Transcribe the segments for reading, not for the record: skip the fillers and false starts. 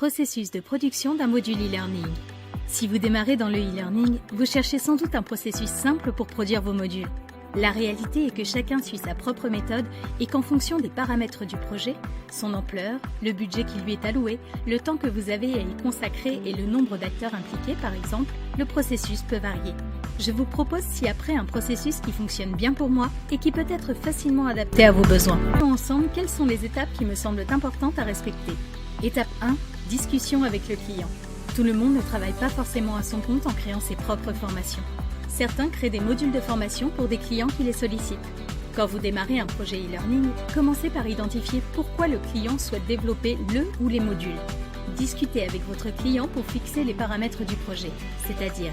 processus de production d'un module e-learning. Si vous démarrez dans le e-learning, vous cherchez sans doute un processus simple pour produire vos modules. La réalité est que chacun suit sa propre méthode et qu'en fonction des paramètres du projet, son ampleur, le budget qui lui est alloué, le temps que vous avez à y consacrer et le nombre d'acteurs impliqués par exemple, le processus peut varier. Je vous propose ci-après un processus qui fonctionne bien pour moi et qui peut être facilement adapté à vos besoins. Voyons ensemble quelles sont les étapes qui me semblent importantes à respecter. Étape 1. Discussion avec le client. Tout le monde ne travaille pas forcément à son compte en créant ses propres formations. Certains créent des modules de formation pour des clients qui les sollicitent. Quand vous démarrez un projet e-learning, commencez par identifier pourquoi le client souhaite développer le ou les modules. Discutez avec votre client pour fixer les paramètres du projet, c'est-à-dire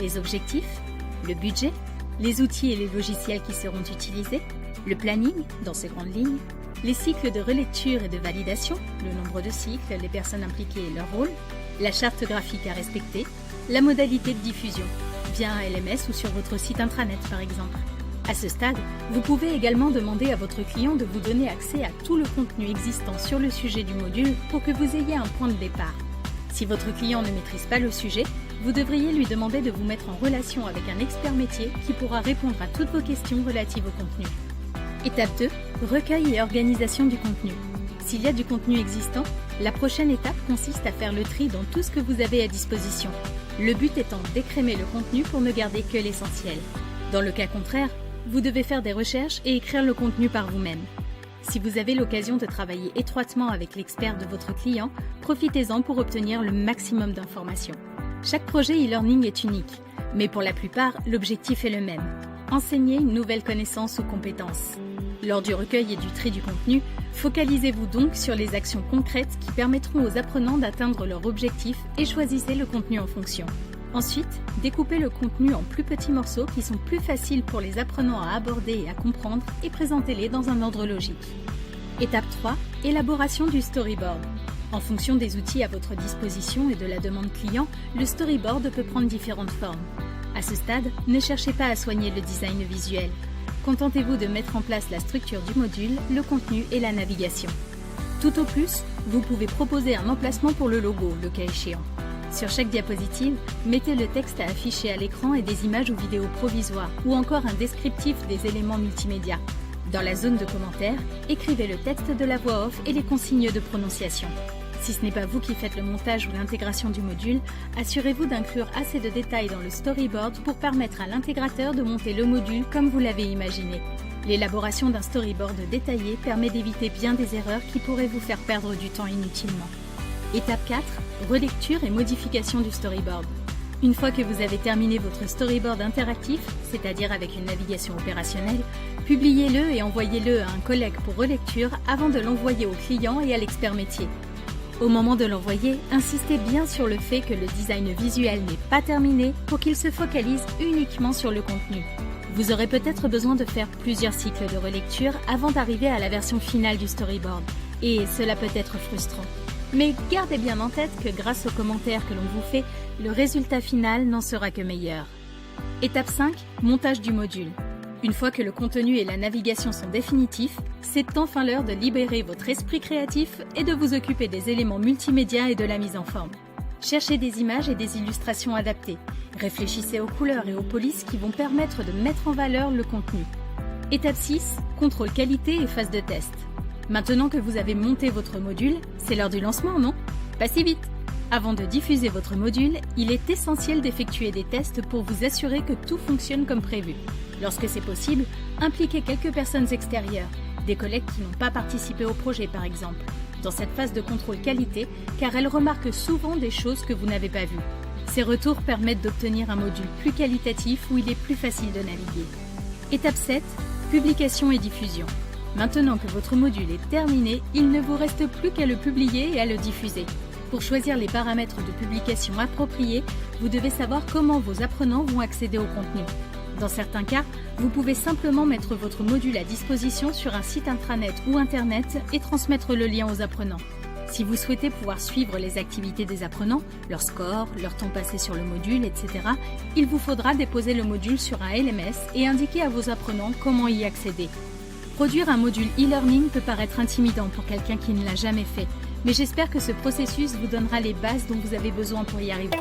les objectifs, le budget, les outils et les logiciels qui seront utilisés, le planning dans ses grandes lignes, les cycles de relecture et de validation, le nombre de cycles, les personnes impliquées et leur rôle, la charte graphique à respecter, la modalité de diffusion, via un LMS ou sur votre site intranet par exemple. À ce stade, vous pouvez également demander à votre client de vous donner accès à tout le contenu existant sur le sujet du module pour que vous ayez un point de départ. Si votre client ne maîtrise pas le sujet, vous devriez lui demander de vous mettre en relation avec un expert métier qui pourra répondre à toutes vos questions relatives au contenu. Étape 2. Recueil et organisation du contenu. S'il y a du contenu existant, la prochaine étape consiste à faire le tri dans tout ce que vous avez à disposition. Le but étant d'écrémer le contenu pour ne garder que l'essentiel. Dans le cas contraire, vous devez faire des recherches et écrire le contenu par vous-même. Si vous avez l'occasion de travailler étroitement avec l'expert de votre client, profitez-en pour obtenir le maximum d'informations. Chaque projet e-learning est unique, mais pour la plupart, l'objectif est le même. Enseigner une nouvelle connaissance ou compétence. Lors du recueil et du tri du contenu, focalisez-vous donc sur les actions concrètes qui permettront aux apprenants d'atteindre leur objectif et choisissez le contenu en fonction. Ensuite, découpez le contenu en plus petits morceaux qui sont plus faciles pour les apprenants à aborder et à comprendre et présentez-les dans un ordre logique. Étape 3. Élaboration du storyboard. En fonction des outils à votre disposition et de la demande client, le storyboard peut prendre différentes formes. À ce stade, ne cherchez pas à soigner le design visuel. Contentez-vous de mettre en place la structure du module, le contenu et la navigation. Tout au plus, vous pouvez proposer un emplacement pour le logo, le cas échéant. Sur chaque diapositive, mettez le texte à afficher à l'écran et des images ou vidéos provisoires, ou encore un descriptif des éléments multimédia. Dans la zone de commentaires, écrivez le texte de la voix off et les consignes de prononciation. Si ce n'est pas vous qui faites le montage ou l'intégration du module, assurez-vous d'inclure assez de détails dans le storyboard pour permettre à l'intégrateur de monter le module comme vous l'avez imaginé. L'élaboration d'un storyboard détaillé permet d'éviter bien des erreurs qui pourraient vous faire perdre du temps inutilement. Étape 4. Relecture et modification du storyboard. Une fois que vous avez terminé votre storyboard interactif, c'est-à-dire avec une navigation opérationnelle, publiez-le et envoyez-le à un collègue pour relecture avant de l'envoyer au client et à l'expert métier. Au moment de l'envoyer, insistez bien sur le fait que le design visuel n'est pas terminé pour qu'il se focalise uniquement sur le contenu. Vous aurez peut-être besoin de faire plusieurs cycles de relecture avant d'arriver à la version finale du storyboard, et cela peut être frustrant. Mais gardez bien en tête que grâce aux commentaires que l'on vous fait, le résultat final n'en sera que meilleur. Étape 5. Montage du module. Une fois que le contenu et la navigation sont définitifs, c'est enfin l'heure de libérer votre esprit créatif et de vous occuper des éléments multimédia et de la mise en forme. Cherchez des images et des illustrations adaptées. Réfléchissez aux couleurs et aux polices qui vont permettre de mettre en valeur le contenu. Étape 6. Contrôle qualité et phase de test. Maintenant que vous avez monté votre module, c'est l'heure du lancement, non? Pas si vite! Avant de diffuser votre module, il est essentiel d'effectuer des tests pour vous assurer que tout fonctionne comme prévu. Lorsque c'est possible, impliquez quelques personnes extérieures, des collègues qui n'ont pas participé au projet par exemple, dans cette phase de contrôle qualité, car elles remarquent souvent des choses que vous n'avez pas vues. Ces retours permettent d'obtenir un module plus qualitatif où il est plus facile de naviguer. Étape 7. Publication et diffusion. Maintenant que votre module est terminé, il ne vous reste plus qu'à le publier et à le diffuser. Pour choisir les paramètres de publication appropriés, vous devez savoir comment vos apprenants vont accéder au contenu. Dans certains cas, vous pouvez simplement mettre votre module à disposition sur un site intranet ou internet et transmettre le lien aux apprenants. Si vous souhaitez pouvoir suivre les activités des apprenants, leur score, leur temps passé sur le module, etc., il vous faudra déposer le module sur un LMS et indiquer à vos apprenants comment y accéder. Produire un module e-learning peut paraître intimidant pour quelqu'un qui ne l'a jamais fait, Mais j'espère que ce processus vous donnera les bases dont vous avez besoin pour y arriver.